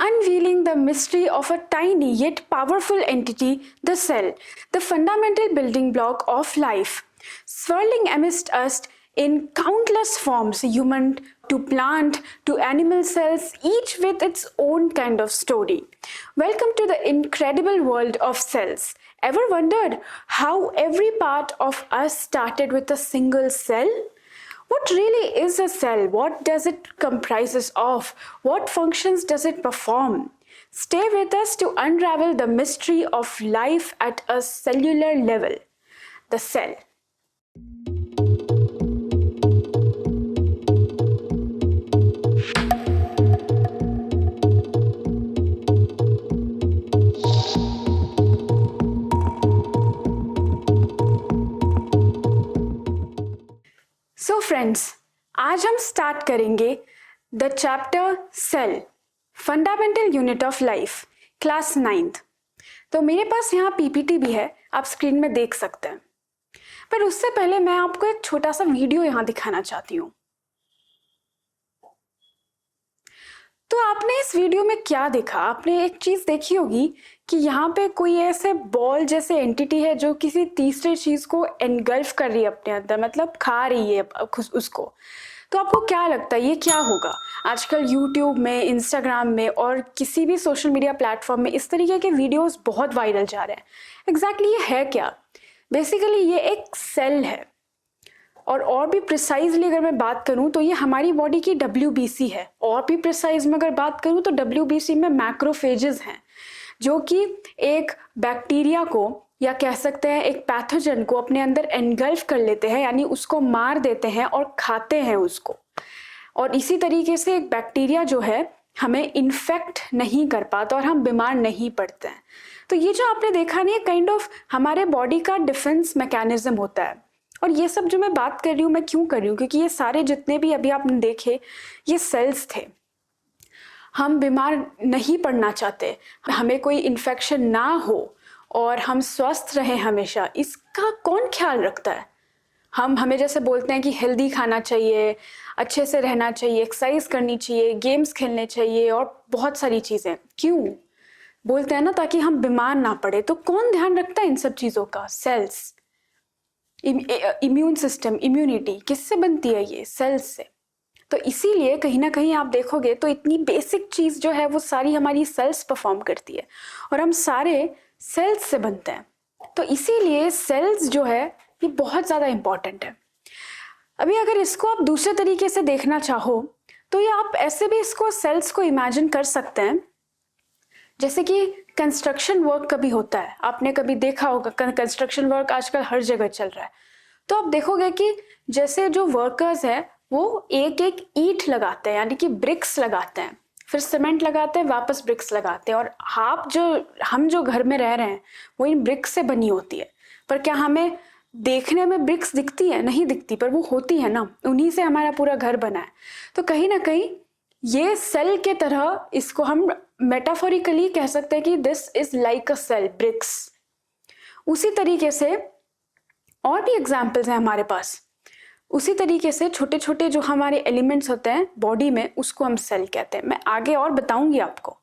unveiling the mystery of a tiny yet powerful entity, the cell, the fundamental building block of life, swirling amidst us in countless forms, human to plant to animal cells, each with its own kind of story. Welcome to the incredible world of cells. Ever wondered how every part of us started with a single cell? What really is a cell? What does it comprises of? What functions does it perform? Stay with us to unravel the mystery of life at a cellular level. The cell. So friends, आज हम start करेंगे the chapter cell, fundamental unit of life, class 9th। तो मेरे पास यहाँ PPT भी है, आप screen में देख सकते हैं। पर उससे पहले मैं आपको एक छोटा सा वीडियो यहाँ दिखाना चाहती हूँ। तो आपने इस वीडियो में क्या देखा? आपने एक चीज देखी होगी कि यहाँ पे कोई ऐसे बॉल जैसे एंटिटी है जो किसी तीसरे चीज को एनगल्फ कर रही है अपने अंदर, मतलब खा रही है उसको। तो आपको क्या लगता है ये क्या होगा? आजकल यूट्यूब में, इंस्टाग्राम में और किसी भी सोशल मीडिया प्लेटफॉर्म में इस तरीके के वीडियोस बहुत वायरल जा रहे हैं। एग्जैक्टली ये है क्या? बेसिकली ये एक सेल है, और भी प्रिसाइजली अगर मैं बात करूं तो ये हमारी बॉडी की WBC है। और भी प्रिसाइज में अगर बात करूं तो WBC में मैक्रोफेजेस हैं, जो कि एक बैक्टीरिया को या कह सकते हैं एक पैथोजन को अपने अंदर एनगल्फ कर लेते हैं, यानी उसको मार देते हैं और खाते हैं उसको। और इसी तरीके से एक बैक्टीरिया जो है हमें इन्फेक्ट नहीं कर पाता और हम बीमार नहीं पड़ते हैं। तो ये जो आपने देखा नहीं, काइंड ऑफ हमारे बॉडी का डिफेंस मैकेनिज्म होता है। और ये सब जो मैं बात कर रही हूँ, मैं क्यों कर रही हूँ? क्योंकि ये सारे जितने भी अभी आपने देखे ये सेल्स थे। हम बीमार नहीं पड़ना चाहते, हमें कोई इन्फेक्शन ना हो और हम स्वस्थ रहें हमेशा। इसका कौन ख्याल रखता है? हमें जैसे बोलते हैं कि हेल्दी खाना चाहिए, अच्छे से रहना चाहिए, एक्सरसाइज करनी चाहिए, गेम्स खेलने चाहिए और बहुत सारी चीज़ें। क्यों बोलते हैं ना? ताकि हम बीमार ना पड़े। तो कौन ध्यान रखता है इन सब चीज़ों का? सेल्स। इम्यून सिस्टम, इम्यूनिटी किससे बनती है? ये सेल्स से। तो इसीलिए कहीं ना कहीं आप देखोगे तो इतनी बेसिक चीज जो है वो सारी हमारी सेल्स परफॉर्म करती है, और हम सारे सेल्स से बनते हैं। तो इसीलिए सेल्स जो है ये बहुत ज्यादा इंपॉर्टेंट है। अभी अगर इसको आप दूसरे तरीके से देखना चाहो तो ये आप ऐसे भी इसको सेल्स को इमेजिन कर सकते हैं, जैसे कि कंस्ट्रक्शन वर्क कभी होता है, आपने कभी देखा होगा कंस्ट्रक्शन वर्क आजकल हर जगह चल रहा है। तो आप देखोगे कि जैसे जो वर्कर्स हैं वो एक एक ईंट लगाते हैं, यानी कि ब्रिक्स लगाते हैं, फिर सीमेंट लगाते हैं, वापस ब्रिक्स लगाते हैं। और हम जो घर में रह रहे हैं वो इन ब्रिक्स से बनी होती है। पर क्या हमें देखने में ब्रिक्स दिखती है? नहीं दिखती, पर वो होती है ना, उन्हीं से हमारा पूरा घर बना है। तो कहीं ना कहीं ये सेल के तरह इसको हम मेटाफोरिकली कह सकते हैं कि this is like a cell, bricks. उसी तरीके से और भी एग्जाम्पल्स हैं हमारे पास। उसी तरीके से छोटे छोटे जो हमारे एलिमेंट्स होते हैं बॉडी में, उसको हम सेल कहते हैं। मैं आगे और बताऊंगी आपको।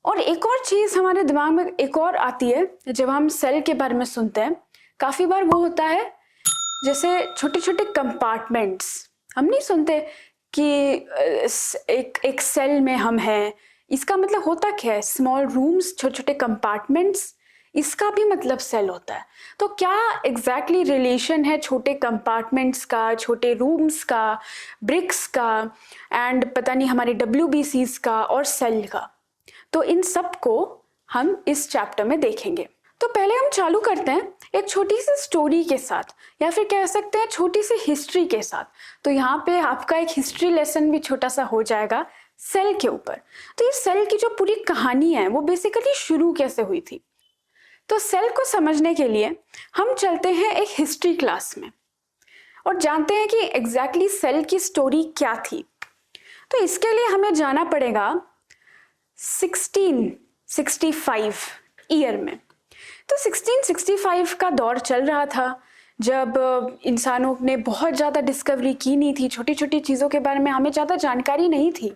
और एक और चीज हमारे दिमाग में एक और आती है जब हम सेल के बारे में सुनते हैं। काफी बार वो होता है जैसे छोटे छोटे कंपार्टमेंट्स। हम नहीं सुनते कि एक सेल में हम हैं। इसका मतलब होता क्या है? स्मॉल रूम्स, छोटे छोटे कंपार्टमेंट्स, इसका भी मतलब सेल होता है। तो क्या एग्जैक्टली रिलेशन है छोटे कंपार्टमेंट्स का, छोटे रूम्स का, ब्रिक्स का, एंड पता नहीं हमारे WBCs का और सेल का? तो इन सब को हम इस चैप्टर में देखेंगे। तो पहले हम चालू करते हैं एक छोटी सी स्टोरी के साथ, या फिर कह सकते हैं छोटी सी हिस्ट्री के साथ। तो यहाँ पे आपका एक हिस्ट्री लेसन भी छोटा सा हो जाएगा सेल के ऊपर। तो ये सेल की जो पूरी कहानी है वो बेसिकली शुरू कैसे हुई थी। तो सेल को समझने के लिए हम चलते हैं एक हिस्ट्री क्लास में और जानते हैं कि एग्जैक्टली सेल की स्टोरी क्या थी। तो इसके लिए हमें जाना पड़ेगा 1665 ईयर में। तो 1665 का दौर चल रहा था जब इंसानों ने बहुत ज़्यादा डिस्कवरी की नहीं थी, छोटी छोटी चीज़ों के बारे में हमें ज़्यादा जानकारी नहीं थी।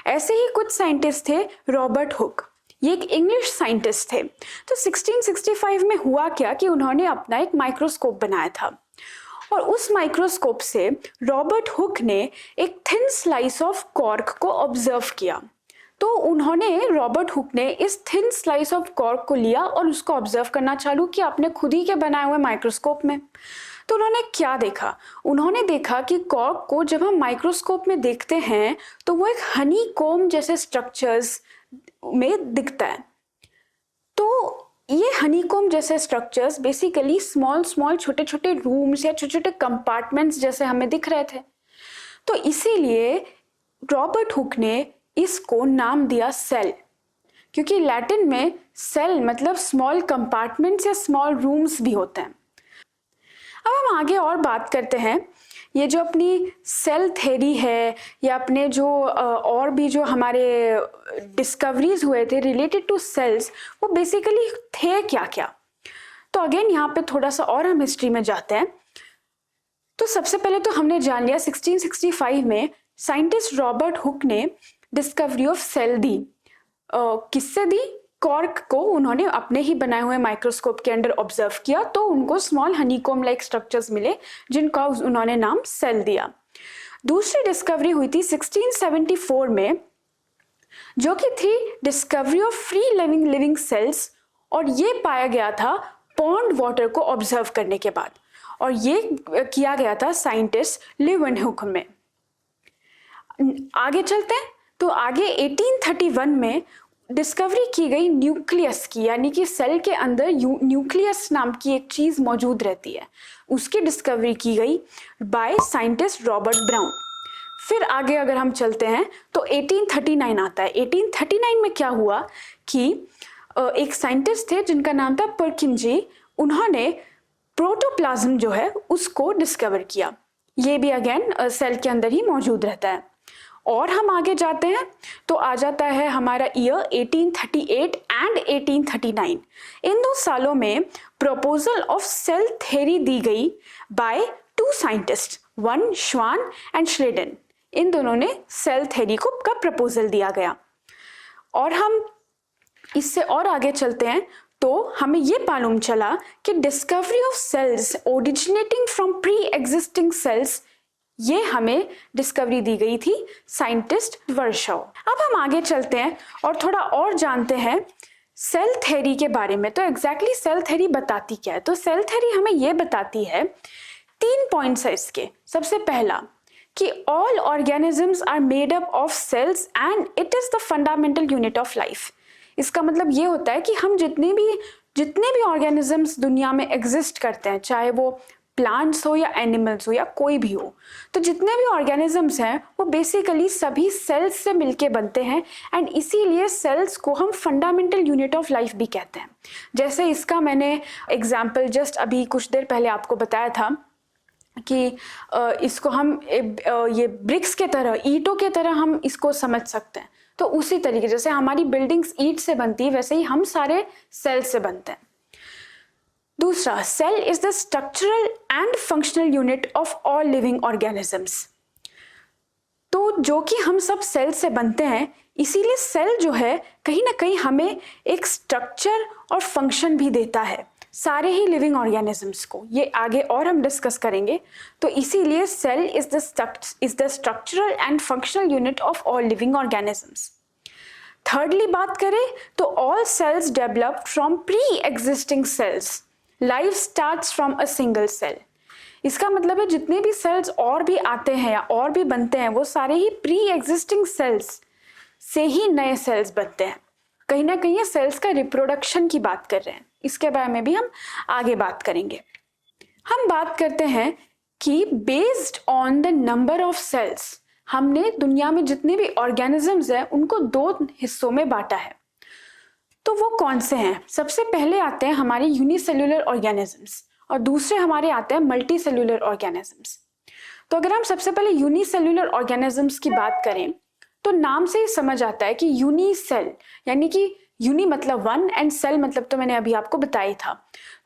ऐसे ही कुछ साइंटिस्ट थे, रॉबर्ट हुक, ये एक इंग्लिश साइंटिस्ट थे। तो 1665 में हुआ क्या कि उन्होंने अपना एक माइक्रोस्कोप बनाया था और उस माइक्रोस्कोप से रॉबर्ट हुक ने एक थिन स्लाइस ऑफ कॉर्क को ऑब्जर्व किया। तो उन्होंने रॉबर्ट हुक ने इस थिन स्लाइस ऑफ कॉर्क को लिया और उसको ऑब्जर्व करना चालू किया अपने खुद ही के बनाए हुए माइक्रोस्कोप में। तो उन्होंने क्या देखा, उन्होंने देखा कि कॉर्क को जब हम माइक्रोस्कोप में देखते हैं तो वो एक हनी कोम जैसे स्ट्रक्चर्स में दिखता है। तो ये हनीकॉम जैसे स्ट्रक्चर्स बेसिकली स्मॉल स्मॉल छोटे छोटे रूम्स या छोटे छोटे कंपार्टमेंट्स जैसे हमें दिख रहे थे। तो इसीलिए रॉबर्ट हुक ने इसको नाम दिया सेल, क्योंकि लैटिन में सेल मतलब स्मॉल कंपार्टमेंट्स या स्मॉल रूम्स भी होते हैं। अब हम आगे और बात करते हैं, ये जो अपनी सेल थ्योरी है या अपने जो और भी जो हमारे डिस्कवरीज हुए थे रिलेटेड टू सेल्स, वो बेसिकली थे क्या क्या। तो अगेन यहाँ पे थोड़ा सा और हम हिस्ट्री में जाते हैं। तो सबसे पहले तो हमने जान लिया 1665 में साइंटिस्ट रॉबर्ट हुक ने डिस्कवरी ऑफ सेल दी। किससे दी? कॉर्क को उन्होंने अपने ही बनाए हुए माइक्रोस्कोप के अंदर ऑब्जर्व किया तो उनको स्मॉल हनीकॉम लाइक स्ट्रक्चर्स मिले जिनका उन्होंने नाम सेल दिया। दूसरी डिस्कवरी हुई थी 1674 में, जो कि थी discovery of free living cells, और ये पाया गया था पॉन्ड वाटर को ऑब्जर्व करने के बाद, और ये किया गया था साइंटिस्ट लेeuwenhoek में। आगे चलते हैं तो आगे 1831 में डिस्कवरी की गई न्यूक्लियस की, यानी कि सेल के अंदर न्यूक्लियस नाम की एक चीज मौजूद रहती है, उसकी डिस्कवरी की गई बाय साइंटिस्ट रॉबर्ट ब्राउन। फिर आगे अगर हम चलते हैं तो 1839 आता है। 1839 में क्या हुआ कि एक साइंटिस्ट थे जिनका नाम था परकिंजी, उन्होंने प्रोटोप्लाज्म जो है उसको डिस्कवर किया। ये भी अगेन सेल के अंदर ही मौजूद रहता है। और हम आगे जाते हैं तो आ जाता है हमारा ईयर 1838 एंड 1839। इन दो सालों में प्रपोजल ऑफ सेल थ्योरी दी गई बाय टू साइंटिस्ट, वन श्वान एंड श्लेडन। इन दोनों ने सेल थ्योरी को का प्रपोजल दिया गया। और हम इससे और आगे चलते हैं तो हमें ये मालूम चला कि discovery of cells originating from pre existing cells, ये हमें डिस्कवरी दी गई थी साइंटिस्ट वर्शॉ। अब हम आगे चलते हैं और थोड़ा और जानते हैं सेल थ्योरी के बारे में। तो एग्जैक्टली सेल थ्योरी बताती क्या है? तो सेल थ्योरी हमें ये बताती है, 3 पॉइंट्स है इसके। सबसे पहला कि all organisms are made up of cells and it is the fundamental unit of life. इसका मतलब ये होता है कि हम जितने भी ऑर्गेनिजम्स दुनिया में एग्जिस्ट करते हैं, चाहे वो प्लांट्स हो या एनिमल्स हो या कोई भी हो, तो जितने भी ऑर्गेनिजम्स हैं वो बेसिकली सभी सेल्स से मिलके बनते हैं एंड इसीलिए सेल्स को हम फंडामेंटल यूनिट ऑफ लाइफ भी कहते हैं। जैसे इसका मैंने एग्जांपल जस्ट अभी कुछ देर पहले आपको बताया था कि इसको हम ये ब्रिक्स के तरह, ईंटों के तरह हम इसको समझ सकते हैं। तो उसी तरीके जैसे हमारी बिल्डिंग्स ईंट से बनती है वैसे ही हम सारे सेल से बनते हैं। दूसरा, cell is the structural and functional unit of all living organisms. तो जो कि हम सब सेल से बनते हैं, इसीलिए सेल जो है कहीं ना कहीं हमें एक स्ट्रक्चर और फंक्शन भी देता है सारे ही लिविंग ऑर्गेनिजम्स को। ये आगे और हम डिस्कस करेंगे। तो इसीलिए cell is the structural and functional unit of all living organisms. Thirdly बात करें तो all cells developed from pre existing cells, life starts from a single cell. इसका मतलब है जितने भी सेल्स और भी आते हैं या और भी बनते हैं वो सारे ही प्री एग्जिस्टिंग सेल्स से ही नए सेल्स बनते हैं। कहीं ना कहीं ये सेल्स का रिप्रोडक्शन की बात कर रहे हैं, इसके बारे में भी हम आगे बात करेंगे। हम बात करते हैं कि based on the number of cells, हमने दुनिया में जितने भी ऑर्गेनिजम्स हैं उनको 2 हिस्सों में बांटा है। तो वो कौन से हैं? सबसे पहले आते हैं हमारे यूनिसेल्युलर ऑर्गेनिजम्स और दूसरे हमारे आते हैं मल्टी सेल्युलर ऑर्गेनिजम्स। तो अगर हम सबसे पहले यूनिसेल्युलर ऑर्गेनिजम्स की बात करें तो नाम से ही समझ आता है कि यूनिसेल, यानी कि यूनि मतलब 1 एंड सेल मतलब तो मैंने अभी आपको बताया था।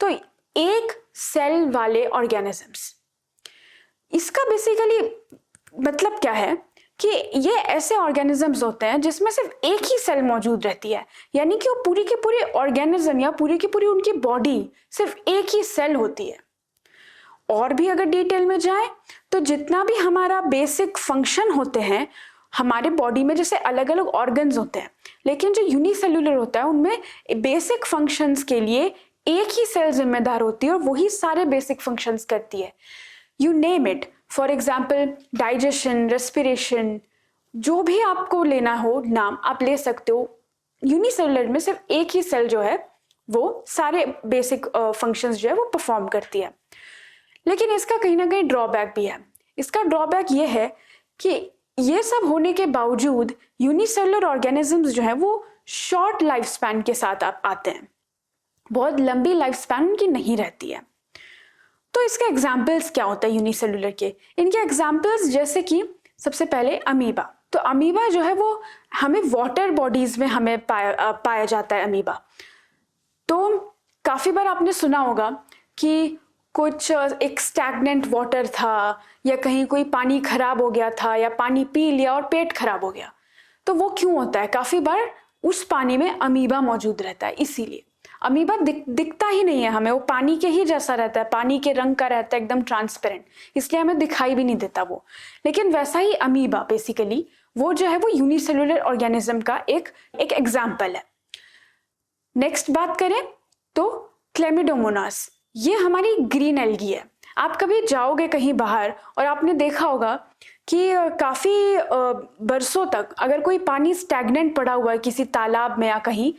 तो एक सेल वाले ऑर्गेनिजम्स, इसका बेसिकली मतलब क्या है कि ये ऐसे ऑर्गेनिजम्स होते हैं जिसमें सिर्फ एक ही सेल मौजूद रहती है, यानी कि वो पूरी की पूरी ऑर्गेनिज्म या पूरी की पूरी उनकी बॉडी सिर्फ एक ही सेल होती है। और भी अगर डिटेल में जाए तो जितना भी हमारा बेसिक फंक्शन होते हैं हमारे बॉडी में, जैसे अलग अलग ऑर्गन्स होते हैं, लेकिन जो यूनिसेल्युलर होता है उनमें बेसिक फंक्शंस के लिए एक ही सेल जिम्मेदार होती है और वही सारे बेसिक फंक्शंस करती है। You name it, for example digestion, respiration, जो भी आपको लेना हो नाम आप ले सकते हो। यूनिसेल्युलर में सिर्फ एक ही सेल जो है वो सारे बेसिक फंक्शंस जो है वो परफॉर्म करती है। लेकिन इसका कहीं ना कहीं ड्रॉबैक भी है। इसका ड्रॉबैक ये है कि ये सब होने के बावजूद यूनिसेल्युलर ऑर्गेनिजम्स जो है वो शॉर्ट लाइफ स्पैन के साथ आते हैं, बहुत लंबी लाइफ स्पैन उनकी नहीं रहती है। तो इसके एग्जाम्पल्स क्या होता है यूनिसेल्युलर के? इनके एग्जाम्पल्स जैसे कि सबसे पहले अमीबा। तो अमीबा जो है वो हमें वाटर बॉडीज में हमें पाया जाता है अमीबा। तो काफी बार आपने सुना होगा कि कुछ एक स्टैग्नेंट वाटर था या कहीं कोई पानी खराब हो गया था या पानी पी लिया और पेट खराब हो गया। तो वो क्यों होता है? काफी बार उस पानी में अमीबा मौजूद रहता है, इसीलिए अमीबा दिखता ही नहीं है हमें, वो पानी के ही जैसा रहता है, पानी के रंग का रहता है, एकदम ट्रांसपेरेंट, इसलिए हमें दिखाई भी नहीं देता वो। लेकिन वैसा ही अमीबा बेसिकली वो जो है वो यूनिसेल्युलर ऑर्गेनिज्म का एक एग्जाम्पल है। नेक्स्ट बात करें तो क्लेमिडोमोनास, ये हमारी ग्रीन एल्गी है। आप कभी जाओगे कहीं बाहर और आपने देखा होगा कि काफी बरसों तक अगर कोई पानी स्टैग्नेंट पड़ा हुआ है किसी तालाब में या कहीं,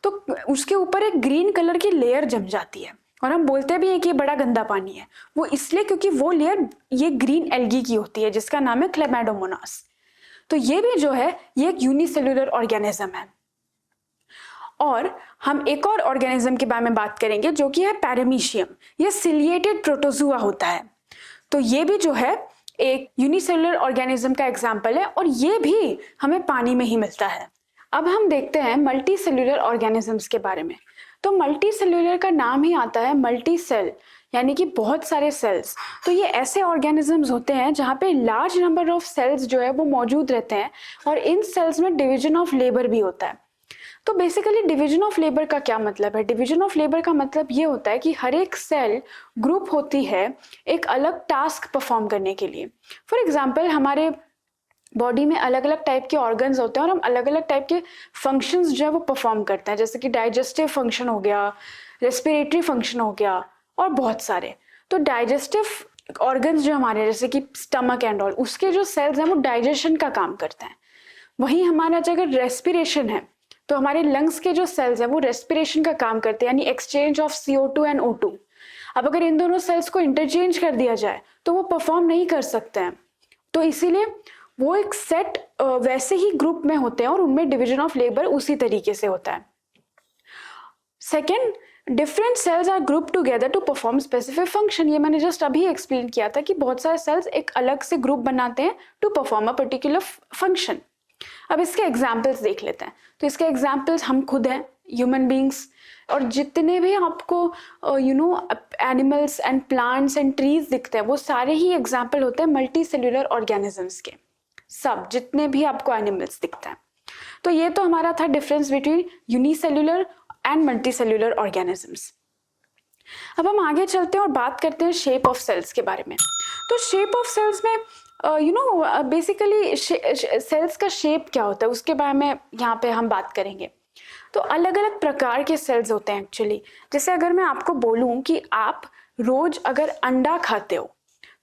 तो उसके ऊपर एक ग्रीन कलर की लेयर जम जाती है और हम बोलते भी हैं कि ये बड़ा गंदा पानी है। वो इसलिए क्योंकि वो लेयर ये ग्रीन एल्गी की होती है जिसका नाम है क्लेमिडोमोनास। तो ये भी जो है ये एक यूनिसेल्युलर ऑर्गेनिज्म है। और हम एक और ऑर्गेनिज्म के बारे में बात करेंगे जो कि है पैरामीशियम। ये सिलिएटेड प्रोटोजुआ होता है। तो ये भी जो है एक यूनिसेल्युलर ऑर्गेनिज्म का एग्जाम्पल है और ये भी हमें पानी में ही मिलता है। अब हम देखते हैं मल्टी सेल्युलर ऑर्गेनिजम्स के बारे में। तो मल्टी सेल्युलर का नाम ही आता है मल्टी सेल, यानी कि बहुत सारे सेल्स। तो ये ऐसे ऑर्गेनिजम्स होते हैं जहाँ पे लार्ज नंबर ऑफ सेल्स जो है वो मौजूद रहते हैं और इन सेल्स में डिवीजन ऑफ लेबर भी होता है। तो बेसिकली डिवीजन ऑफ लेबर का क्या मतलब है? डिवीजन ऑफ लेबर का मतलब ये होता है कि हर एक सेल ग्रुप होती है एक अलग टास्क परफॉर्म करने के लिए। फॉर एग्जाम्पल हमारे बॉडी में अलग अलग टाइप के ऑर्गन्स होते हैं और हम अलग अलग टाइप के फंक्शंस जो है वो परफॉर्म करते हैं, जैसे कि डाइजेस्टिव फंक्शन हो गया, रेस्पिरेटरी फंक्शन हो गया और बहुत सारे। तो डाइजेस्टिव ऑर्गन्स जो हमारे जैसे कि स्टमक एंड ऑल, उसके जो सेल्स हैं वो डाइजेशन का काम करते हैं। वहीं हमारा अगर रेस्पिरेशन है तो हमारे लंग्स के जो सेल्स हैं वो रेस्पिरेशन का काम करते हैं, यानी exchange of CO2 and O2। अब अगर इन दोनों सेल्स को इंटरचेंज कर दिया जाए तो वो परफॉर्म नहीं कर सकते हैं। तो इसीलिए वो एक सेट वैसे ही ग्रुप में होते हैं और उनमें डिवीजन ऑफ लेबर उसी तरीके से होता है। Second, different cells are group together to perform specific function. ये मैंने जस्ट अभी एक्सप्लेन किया था कि बहुत सारे सेल्स एक अलग से ग्रुप बनाते हैं to perform a particular function. अब इसके एग्जाम्पल्स देख लेते हैं। तो इसके एग्जाम्पल्स हम खुद हैं, ह्यूमन बींग्स, और जितने भी आपको animals and plants and trees दिखते हैं वो सारे ही एग्जाम्पल होते हैं मल्टी सेल्युलर ऑर्गेनिजम्स के। सब जितने भी आपको एनिमल्स दिखते हैं। तो ये तो हमारा था difference between unicellular and multi cellular organisms. अब हम आगे चलते हैं और बात करते हैं शेप ऑफ सेल्स के बारे में। तो शेप ऑफ सेल्स में बेसिकली सेल्स का शेप क्या होता है उसके बारे में यहाँ पे हम बात करेंगे। तो अलग अलग प्रकार के सेल्स होते हैं एक्चुअली। जैसे अगर मैं आपको बोलूं कि आप रोज अगर अंडा खाते हो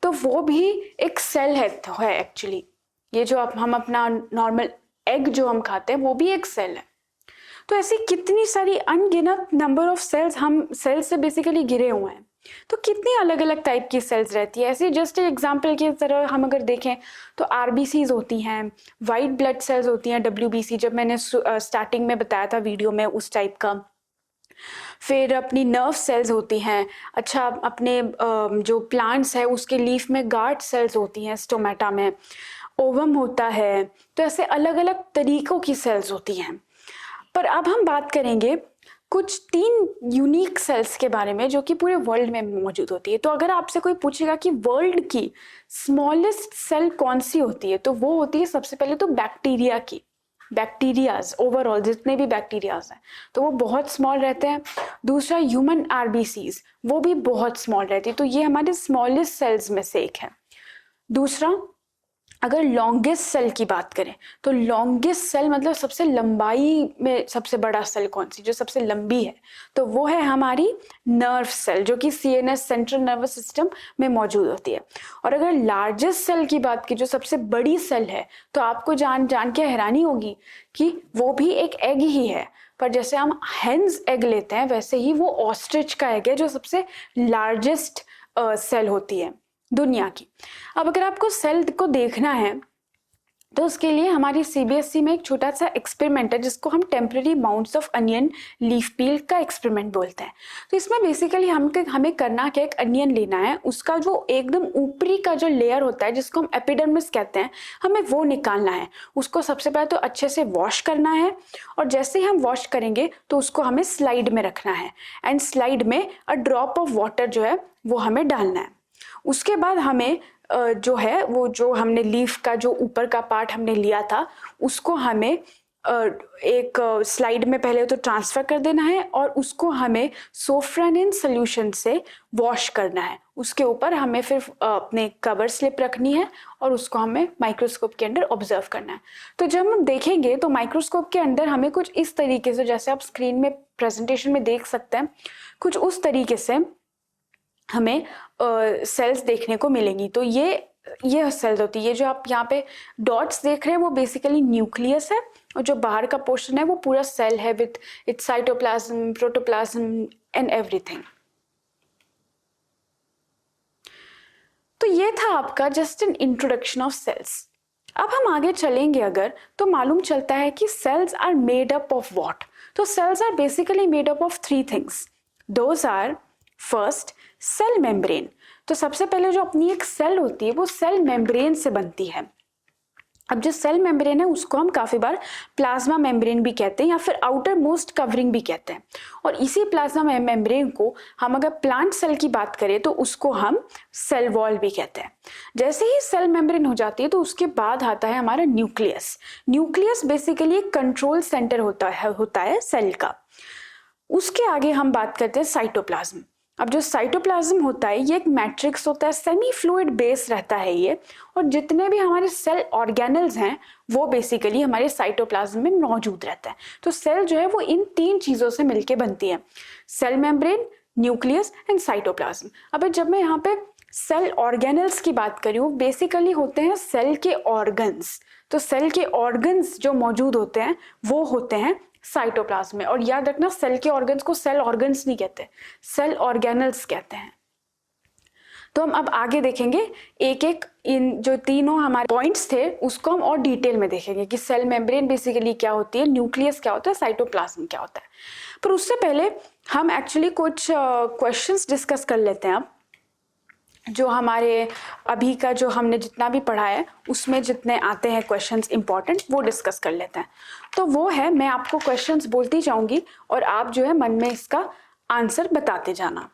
तो वो भी एक सेल है एक्चुअली। ये जो हम अपना नॉर्मल एग जो हम खाते हैं वो भी एक सेल है। तो ऐसी कितनी सारी अनगिनत नंबर ऑफ सेल्स हम सेल्स से बेसिकली घिरे हुए हैं। तो कितनी अलग अलग टाइप की सेल्स रहती है। ऐसे जस्ट एग्जांपल की तरह हम अगर देखें तो RBCs होती हैं, वाइट ब्लड सेल्स होती हैं, WBC जब मैंने स्टार्टिंग में बताया था वीडियो में उस टाइप का। फिर अपनी नर्व सेल्स होती हैं। अच्छा, अपने जो प्लांट्स है उसके लीफ में गार्ड सेल्स होती हैं, स्टोमेटा में ओवम होता है। तो ऐसे अलग अलग तरीकों की सेल्स होती हैं। पर अब हम बात करेंगे कुछ 3 यूनिक सेल्स के बारे में जो कि पूरे वर्ल्ड में मौजूद होती है। तो अगर आपसे कोई पूछेगा कि वर्ल्ड की स्मॉलेस्ट सेल कौन सी होती है, तो वो होती है सबसे पहले तो बैक्टीरिया की। बैक्टीरियाज ओवरऑल जितने भी बैक्टीरियाज हैं तो वो बहुत स्मॉल रहते हैं। दूसरा ह्यूमन आरबीसीज, वो भी बहुत स्मॉल रहती है, तो ये हमारे स्मॉलेस्ट सेल्स में से एक है। दूसरा, अगर लॉन्गेस्ट सेल की बात करें तो लॉन्गेस्ट सेल मतलब सबसे लंबाई में सबसे बड़ा सेल कौन सी, जो सबसे लंबी है, तो वो है हमारी नर्व सेल, जो कि सीएनएस सेंट्रल नर्वस सिस्टम में मौजूद होती है। और अगर लार्जेस्ट सेल की बात की, जो सबसे बड़ी सेल है, तो आपको जान के हैरानी होगी कि वो भी एक एग ही है। पर जैसे हम हेन्स एग लेते हैं, वैसे ही वो ऑस्ट्रिच का एग है, जो सबसे लार्जेस्ट सेल होती है दुनिया की। अब अगर आपको सेल को देखना है तो उसके लिए हमारी सीबीएसई में एक छोटा सा एक्सपेरिमेंट है जिसको हम temporary mounts of onion leaf peel का एक्सपेरिमेंट बोलते हैं। तो इसमें बेसिकली हमें करना क्या, एक अनियन लेना है, उसका जो एकदम ऊपरी का जो लेयर होता है जिसको हम एपिडर्मिस कहते हैं, हमें वो निकालना है। उसको सबसे पहले तो अच्छे से वॉश करना है, और जैसे ही हम वॉश करेंगे तो उसको हमें स्लाइड में रखना है, एंड स्लाइड में अ ड्रॉप ऑफ वाटर जो है वो हमें डालना है। उसके बाद हमें जो है वो जो हमने लीफ का जो ऊपर का पार्ट हमने लिया था उसको हमें एक स्लाइड में पहले तो ट्रांसफर कर देना है, और उसको हमें सोफ्रेनिन सोल्यूशन से वॉश करना है। उसके ऊपर हमें फिर अपने कवर स्लिप रखनी है और उसको हमें माइक्रोस्कोप के अंदर ऑब्जर्व करना है। तो जब हम देखेंगे तो माइक्रोस्कोप के अंदर हमें कुछ इस तरीके से, जैसे आप स्क्रीन में प्रेजेंटेशन में देख सकते हैं, कुछ उस तरीके से हमें सेल्स देखने को मिलेंगी। तो ये सेल्स होती है, ये जो आप यहाँ पे डॉट्स देख रहे हैं वो बेसिकली न्यूक्लियस है, और जो बाहर का पोर्शन है वो पूरा सेल है with its cytoplasm, protoplasm and everything. तो ये था आपका just an introduction of cells. अब हम आगे चलेंगे अगर, तो मालूम चलता है कि cells are made up of what. तो cells are basically made up of 3 things. Those are first cell membrane. तो सबसे पहले जो अपनी एक सेल होती है वो सेल मेम्ब्रेन से बनती है। अब जो सेल मेम्ब्रेन है उसको हम काफी बार प्लाज्मा मेम्ब्रेन भी कहते हैं या फिर आउटर मोस्ट कवरिंग भी कहते हैं। और इसी प्लाज्मा मेम्ब्रेन को हम अगर प्लांट सेल की बात करें तो उसको हम सेल वॉल भी कहते हैं। जैसे ही सेल मेम्ब्रेन हो जाती है तो उसके बाद आता है हमारा न्यूक्लियस। न्यूक्लियस बेसिकली एक कंट्रोल सेंटर होता है सेल का। उसके आगे हम बात करते हैं साइटोप्लाज्म। अब जो साइटोप्लाज्म होता है ये एक मैट्रिक्स होता है, सेमी फ्लूइड बेस रहता है ये, और जितने भी हमारे सेल ऑर्गेनल्स हैं वो बेसिकली हमारे साइटोप्लाज्म में मौजूद रहता है। तो सेल जो है वो इन 3 चीजों से मिलके बनती है, cell membrane, nucleus and cytoplasm. अब जब मैं यहाँ पे सेल ऑर्गेनल्स की बात करी हूँ, बेसिकली होते हैं सेल के ऑर्गन्स। तो सेल के ऑर्गन्स जो मौजूद होते हैं वो होते हैं साइटोप्लाज्म में। और याद रखना, सेल के ऑर्गन्स को सेल ऑर्गन्स नहीं कहते, सेल ऑर्गेनल्स कहते हैं। तो हम अब आगे देखेंगे एक एक इन जो तीनों हमारे पॉइंट्स थे उसको हम और डिटेल में देखेंगे कि सेल मेम्ब्रेन बेसिकली क्या होती है, न्यूक्लियस क्या होता है, साइटोप्लाज्म क्या होता है। पर उससे पहले हम एक्चुअली कुछ क्वेश्चंस डिस्कस कर लेते हैं। अब जो हमारे अभी का जो हमने जितना भी पढ़ा है उसमें जितने आते हैं क्वेश्चंस इंपॉर्टेंट वो डिस्कस कर लेते हैं। तो वो है, मैं आपको क्वेश्चंस बोलती जाऊंगी और आप जो है मन में इसका आंसर बताते जाना।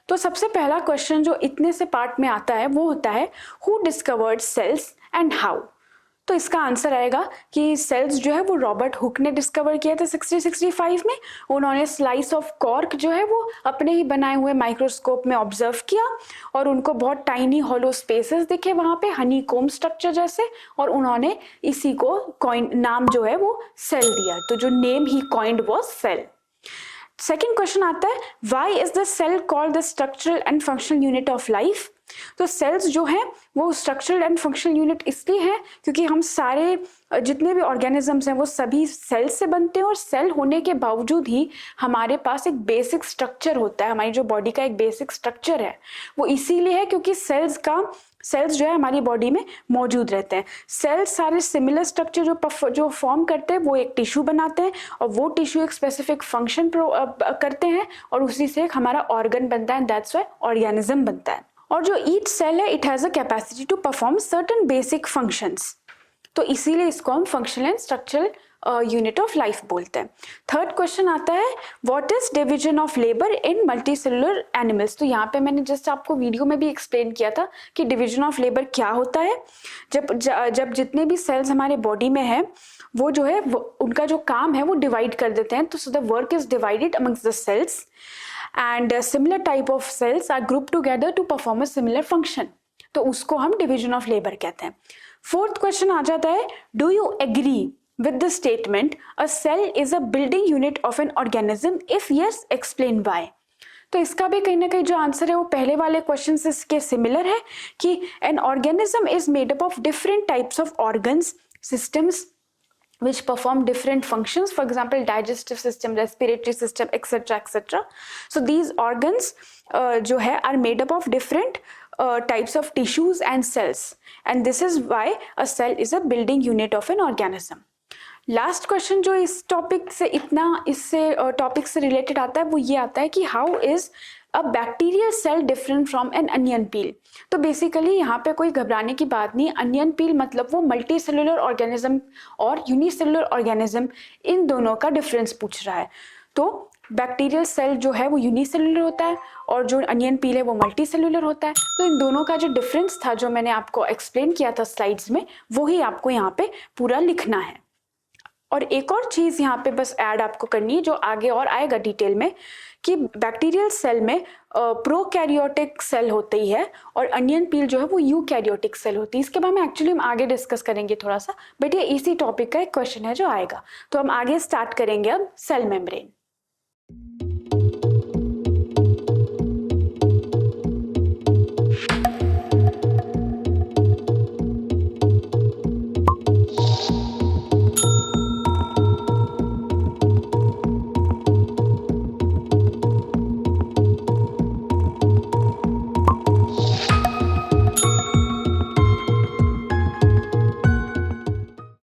तो सबसे पहला क्वेश्चन जो इतने से पार्ट में आता है वो होता है, who discovered cells and how. तो इसका आंसर आएगा कि सेल्स जो है वो रॉबर्ट हुक ने डिस्कवर किया था 1665 में। उन्होंने स्लाइस ऑफ कॉर्क जो है वो अपने ही बनाए हुए माइक्रोस्कोप में ऑब्जर्व किया और उनको बहुत टाइनी हॉलो स्पेसेस दिखे वहां पे, हनीकॉम्ब स्ट्रक्चर जैसे, और उन्होंने इसी को कॉइन नाम जो है वो सेल दिया। तो जो नेम ही coined was cell. Second question आता है, why is the cell called the structural and functional unit of life. तो सेल्स जो है वो स्ट्रक्चरल एंड फंक्शनल यूनिट इसलिए है क्योंकि हम सारे जितने भी ऑर्गेनिजम्स हैं वो सभी सेल से बनते हैं, और सेल होने के बावजूद ही हमारे पास एक बेसिक स्ट्रक्चर होता है। हमारी जो बॉडी का एक बेसिक स्ट्रक्चर है वो इसीलिए है क्योंकि सेल्स जो है हमारी बॉडी में मौजूद रहते हैं। सेल्स सारे सिमिलर स्ट्रक्चर जो फॉर्म करते हैं वो एक टिश्यू बनाते हैं, और वो टिश्यू एक स्पेसिफिक फंक्शन करते हैं और उसी से एक हमारा ऑर्गन बनता है, दैट्स व्हाई ऑर्गेनिज्म बनता है। और जो ईच सेल है it has a capacity to perform certain basic functions, तो इसीलिए इसको हम functional and structural unit of life बोलते हैं। थर्ड क्वेश्चन आता है what is division of labour in multicellular animals. तो यहाँ पे मैंने जस्ट आपको वीडियो में भी एक्सप्लेन किया था कि डिवीजन ऑफ लेबर क्या होता है। जब जितने भी सेल्स हमारे बॉडी में है वो जो है उनका जो काम है वो डिवाइड कर देते हैं, तो so the work is divided amongst the cells and similar type of cells are group together to perform a similar function, तो उसको हम डिवीजन ऑफ लेबर कहते हैं। फोर्थ क्वेश्चन आ जाता है do you agree with the statement a cell is a building unit of an organism, if yes explain why. तो इसका भी कहीं ना कहीं जो आंसर है वो पहले वाले क्वेश्चन से इसके सिमिलर है कि an organism is made up of different types of organs systems which perform different functions, for example digestive system, respiratory system, etc. So these organs जो है are made up of different types of tissues and cells, and this is why a cell is a building unit of an organism. Last question जो इस topic से related आता है वो ये आता है कि how is a bacterial cell different from an onion peel. तो बेसिकली यहाँ पे कोई घबराने की बात नहीं, अनियन पील मतलब वो मल्टी सेलुलर ऑर्गेनिज्म और यूनिसेलुलर ऑर्गेनिज्म इन दोनों का डिफरेंस पूछ रहा है। तो बैक्टीरियल सेल जो है वो यूनिसेलुलर होता है और जो अनियन पील है वो मल्टी सेलुलर होता है। तो इन दोनों का जो डिफरेंस था जो मैंने आपको एक्सप्लेन किया था स्लाइड्स में, वही आपको यहाँ पे पूरा लिखना है। और एक और चीज यहाँ पे बस ऐड आपको करनी है जो आगे और आएगा डिटेल में, कि बैक्टीरियल सेल में प्रोकैरियोटिक सेल होती है और अनियन पील जो है वो यूकैरियोटिक सेल होती है। इसके बारे में एक्चुअली हम आगे डिस्कस करेंगे थोड़ा सा, बट ये इसी टॉपिक का एक क्वेश्चन है जो आएगा। तो हम आगे स्टार्ट करेंगे अब सेल मेम्ब्रेन।